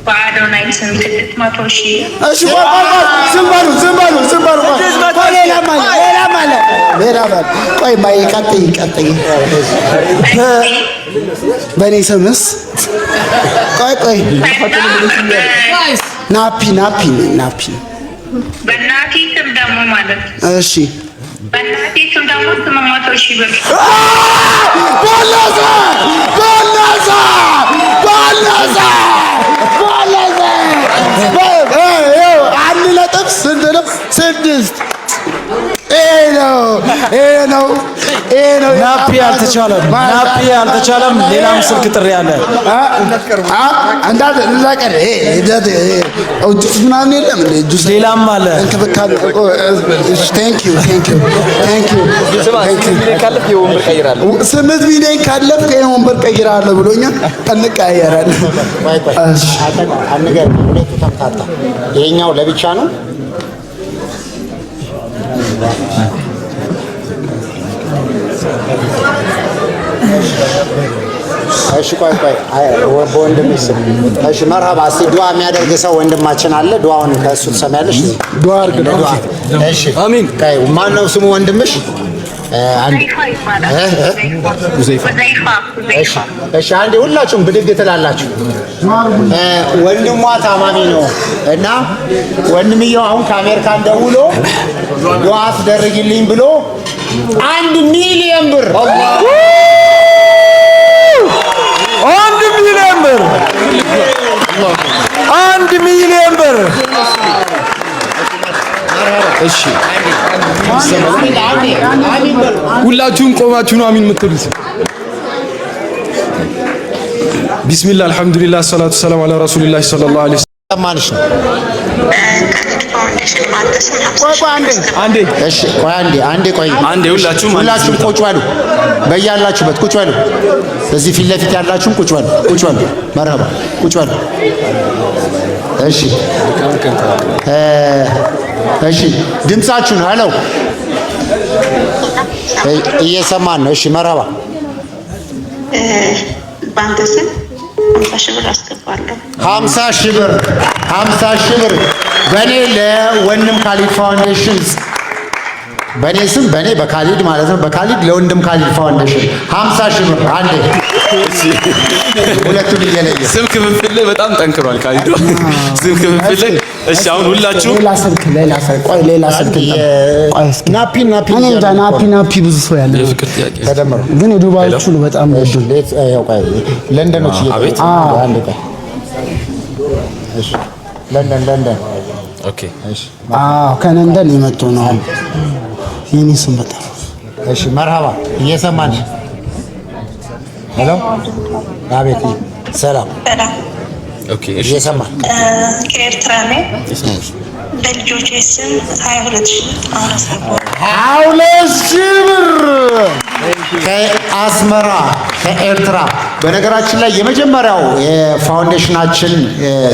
በአዶናይ ስም 600 ሺህ። እሺ ዝም በሉ ሌላ ቆይ ማይ ቀጥይ በኔ ስምስ ቆይ ናፒ በእናቴ ስም ደግሞ ማለት እሺ በእናቴ ስም ደግሞ 800 ሺህ ብር። አንድ ነጥብ ስንት ነው? 6 ናፒ አልተቻለም። ሌላም ስልክ ጥሪ አለ። ሌላም አለ። ስምንት ሚሊዮን ካለፍክ ወንበር ቀይራለሁ ብሎኛል። እንቀያየራለን። ይሄኛው ለብቻ ነው። እሺ ቆይ በወንድም ስም እሺ መርሃባ። እስቲ ዱዓ የሚያደርግ ሰው ወንድማችን አለ። ዱዓውን ከእሱ ትሰሚያለሽ። ዱዓ አድርግ። እሺ አሚን። ማን ነው ስሙ ወንድምሽ? እሺ አንዴ ሁላችሁም ብድግ ትላላችሁ። ወንድሟ ታማሚ ነው እና ወንድምየው አሁን ከአሜሪካን ደውሎ ዱዓ አስደርግልኝ ብሎ 1 ሚሊዮን ብር 1 ሚሊዮን ብር። እሺ ሁላችሁም ቆማችሁ ነው አሚን የምትሉት። ቢስሚላህ አልሐምዱሊላህ ሰላቱ ሰላም አላ ረሱሊላህ ሰለላሁ ዐለይሂ ወሰለም። ማንሽ ነው? አንዴ ሁላችሁም ቁጭ በሉ። በያላችሁበት ቁጭ በሉ። በዚህ ፊት ለፊት ያላችሁም ቁጭ በሉ። መርሀባ ቁጭ በሉ። እሺ ድምጻችሁን ሄሎ እየሰማን ነው። እሺ መርሀባ ባንተ ስም 50 ሺህ ብር አስገባለሁ። 50 ሺህ ብር በኔ ለወንድም ካሊድ ፋውንዴሽን በኔ ስም በኔ በካሊድ ማለት ነው። በካሊድ ለወንድም ካሊድ ፋውንዴሽን 50 ሺህ ብር። አንዴ ሁለቱን እየለየ ስም ክፍፍል ላይ በጣም ጠንክሯል ካሊድ ስም ክፍፍል ላይ። እሺ አሁን ሁላችሁ ሌላ ስልክ ናፒ ብዙ ሰው ያለ ተደምሮ ግን የዱባዮቹ ነው በጣም ለንደኖች ለንደን ኦኬ። እሺ ከለንደን የመጡ ነው። የኔ ስም በጣም እሺ መርሃባ እየሰማን ሄሎ አቤት ሰላም ኦኬ። እሺ እየሰማን ከኤርትራ ነኝ። በልጆቼ ስም 22 ሺህ ብር ከአስመራ ከኤርትራ። በነገራችን ላይ የመጀመሪያው የፋውንዴሽናችን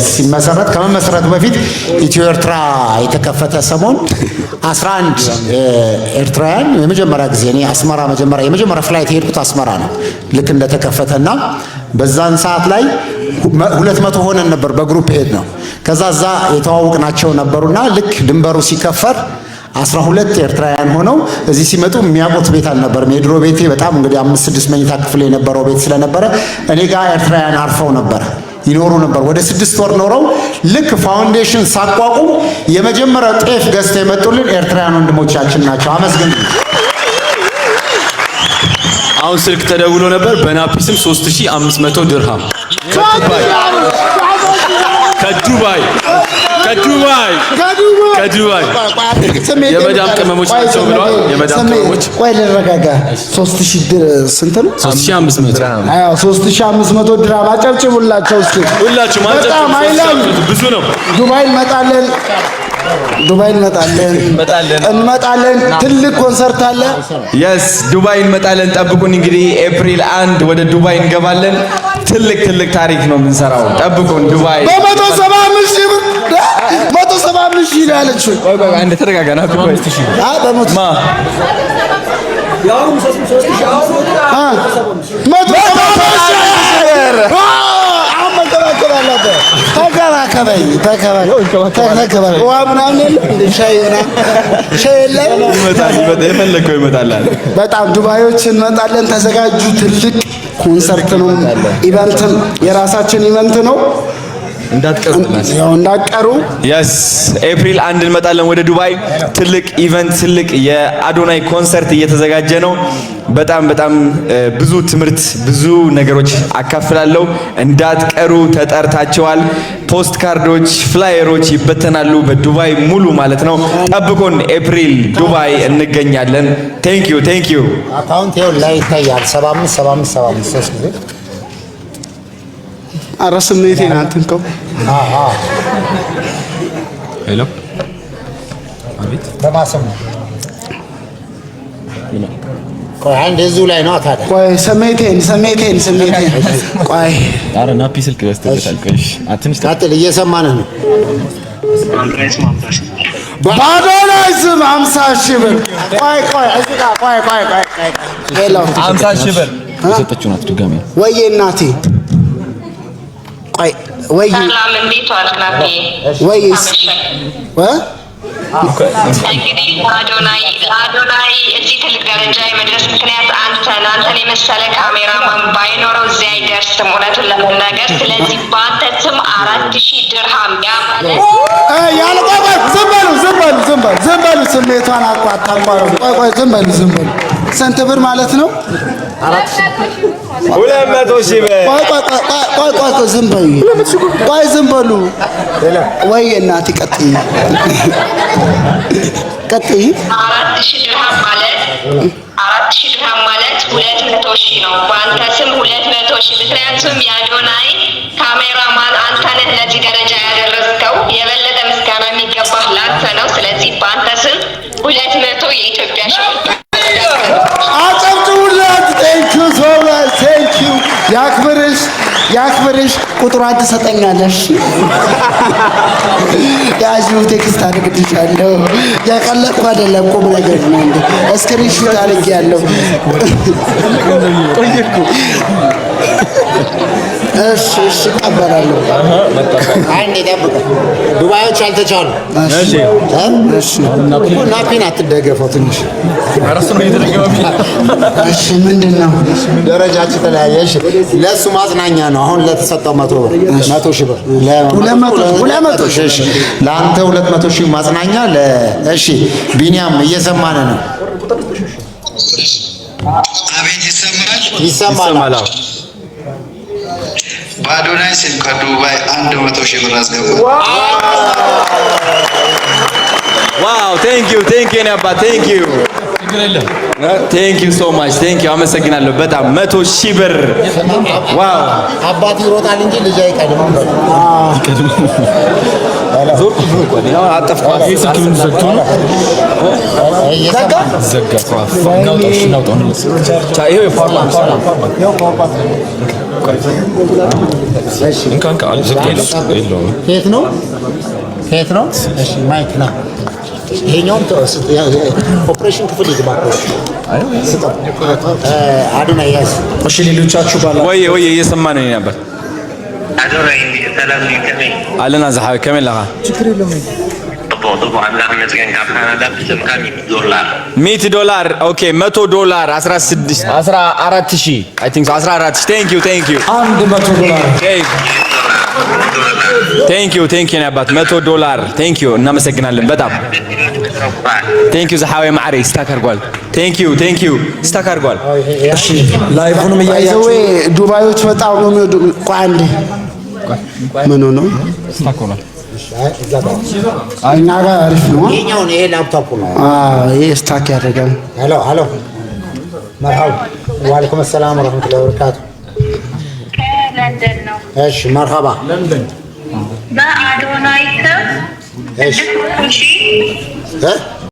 ሲመሰረት ከመመስረቱ በፊት ኢትዮ ኤርትራ የተከፈተ ሰሞን 11 ኤርትራውያን የመጀመሪያ ጊዜ እኔ አስመራ የመጀመሪያ ፍላይት የሄድኩት አስመራ ነው ልክ እንደተከፈተና በዛን ሰዓት ላይ 200 ሆነን ነበር በግሩፕ ሄድ ነው። ከዛ እዛ የተዋወቅናቸው ነበሩና ልክ ድንበሩ ሲከፈር 12 ኤርትራውያን ሆነው እዚህ ሲመጡ የሚያውቁት ቤት አልነበረም። የድሮ ቤቴ በጣም እንግዲህ 5-6 መኝታ ክፍል የነበረው ቤት ስለነበረ እኔ ጋር ኤርትራውያን አርፈው ይኖሩ ነበር። ወደ 6 ወር ኖረው ልክ ፋውንዴሽን ሳቋቁም የመጀመሪያው ጤፍ ገዝተው የመጡልን ኤርትራውያን ወንድሞቻችን ናቸው። አመስግኑ። አሁን ስልክ ተደውሎ ነበር በናፒ ስም 3500 ድርሃም ከዱባይ የመዳም ቅመሞች ናቸው ብለዋል። የመዳም ቅመሞች ቆይ ልረጋጋ። 3000 ስንት ነው? 3500 አዎ 3500 ድርሃም አጨብጭቡላቸው እስኪ ሁላችሁም። ብዙ ነው። ዱባይ እንመጣለን። ትልቅ ኮንሰርት አለ። የስ ዱባይ እንመጣለን። ጠብቁን። እንግዲህ ኤፕሪል 1 ወደ ዱባይ እንገባለን። ትልቅ ታሪክ ነው የምንሰራው። ጠብቁን። ዱባይ በ175 ሺህ ብር 175 ሺህ ነው ያለችው። ቆይ አንድ ተረጋጋና በ100 ያው 3500 175 ሺህ አለበት። ተከባከበኝ ውሃ ምናምን የለም ሻይ የለም። የፈለግከው ይመጣል። በጣም ዱባዮች እንመጣለን። ተዘጋጁ። ትልቅ ኮንሰርት ነው። ኢቨንትም የራሳችን ኢቨንት ነው። እንዳትቀሩ። የስ ኤፕሪል 1 እንመጣለን ወደ ዱባይ። ትልቅ ኢቨንት፣ ትልቅ የአዶናይ ኮንሰርት እየተዘጋጀ ነው። በጣም ብዙ ትምህርት፣ ብዙ ነገሮች አካፍላለሁ። እንዳትቀሩ፣ ተጠርታቸዋል። ፖስት ካርዶች፣ ፍላየሮች ይበተናሉ በዱባይ ሙሉ ማለት ነው። ጠብቁን። ኤፕሪል ዱባይ እንገኛለን። ቴንክ ዩ አካውንት ይኸው ላይ ይታያል። 75 3 ጊዜ ኧረ ስሜቴን አትንከው። ሄሎ አቤት በማሰም ቆይ አንድ እዚሁ ላይ ነው ታዲያ። ቆይ ስሜቴን ቆይ ኧረ ናፒ ስልክ ገዝተሻል። ቆይ አትንሽ ቀጥል፣ እየሰማንህ ነው። በአዶናይ ስም 50 ሺህ ብር። ቆይ እዚህ ጋር ቆይ ሄሎ 50 ሺህ ብር የሰጠችው ናት። ድጋሜ ወይዬ እናቴ ቆይ ወይ ሰላም እንዴት ዋልክ ናቴ? ወይስ እንግዲህ አዶናይ እዚህ ትልቅ ደረጃ የመድረስ ምክንያት አንተን የመሰለ ካሜራማን ባይኖረው እዚህ አይደርስም፣ እውነቱን ለመናገር። ስለዚህ በአንተ ስም 4000 ድርሃም ያ ማለት ያልቆበት ዝም በሉ ስሜቷን አቋጣቋሩ። ቆይ ዝም በሉ ስንት ብር ማለት ነው? 200 ሺህ ብር። ቆይ ዝም በሉ ወይ እናቴ ቀጥይ 4000 ድርሃም ማለት 200 ሺህ ነው። በአንተ ስም 200 ሺህ። ምክንያቱም የአዶናይ ካሜራማን አንተ ነህ ለዚህ ደረጃ ያደረስከው። የበለጠ ምስጋና የሚገባህ ላንተ ነው። ስለዚህ በአንተ ስም 200 የኢትዮጵያ ሺህ አጨብጭቡላት። ቴንኪው ሶ ማች ቴንኪው። ያክብርሽ። ቁጥሯን ትሰጠኛለሽ። ያዥው ቴክስት አድርግልሻለሁ። ያቀለጥኩ አይደለም ቁም ነገር ነው። እስክሪንሾት አድርጌያለሁ። እሺ እቀበላለሁ። አንዴ ጠብቅ። ዱባዮች አልተቻሉ። እሺ ናፒን አትደገፈው ትንሽ። እሺ ምንድን ነው ደረጃችን ተለያየ። እሺ ለእሱ ማጽናኛ ነው። አሁን ለተሰጠው 100 ሺህ ብር 200 ሺህ። እሺ ለአንተ 200 ሺህ ማጽናኛ። እሺ ቢኒያም እየሰማን ነው? አቤት ይሰማል። በአዶናይ ስም ከዱባይ 100 ሺህ ብር አስገባ። ዋው ቴንክ ዩ የኔ አባት ቴንክ ዩ ሶ ማች አመሰግናለሁ በጣም 100 ሺህ ብር። ዋው አባት ይሮጣል እንጂ ልጅ አይቀድምም። ከየት ነው? እሺ ማይክ ና። ይሄኛውም ኦፕሬሽን ክፍል ይግባ። አዶናይ ያዝ። እሺ ሌሎቻችሁ ባላ ወይ እየሰማን ነው ነበር። አዶናይ ሰላም ይከመይ አለና ዘሐዊ ከመይ ለኻ طبعا አምላክ መስገን ካብ ካናዳ ብስምካ $100 ኦኬ $100 14000 አይ ቲንክ 14000 ቴንክ ዩ ቴንክ ዩ ነባት $100 ቴንክ ዩ እናመሰግናለን በጣም ቴንክ ዩ ዘሐዊ ማዕሪ ስታክ አድርጓል ቴንክ ዩ ስታክ አድርጓል እሺ ላይቭንም እያያችሁ ዱባዮች በጣም ነው የሚወዱ ቋንዴ ምን ነው ስታክ ሆኗል እኛ ጋር አሪፍ ነው ይሄኛውን ይሄ ላፕቶፕ ነው ይሄ ስታክ ያደርጋል ሄሎ መርሐባ ወአለይኩም ሰላም ወራህመቱላሂ ወበረካቱ ለንደን ነው እሺ መርሐባ በአዶናይ ስም እሺ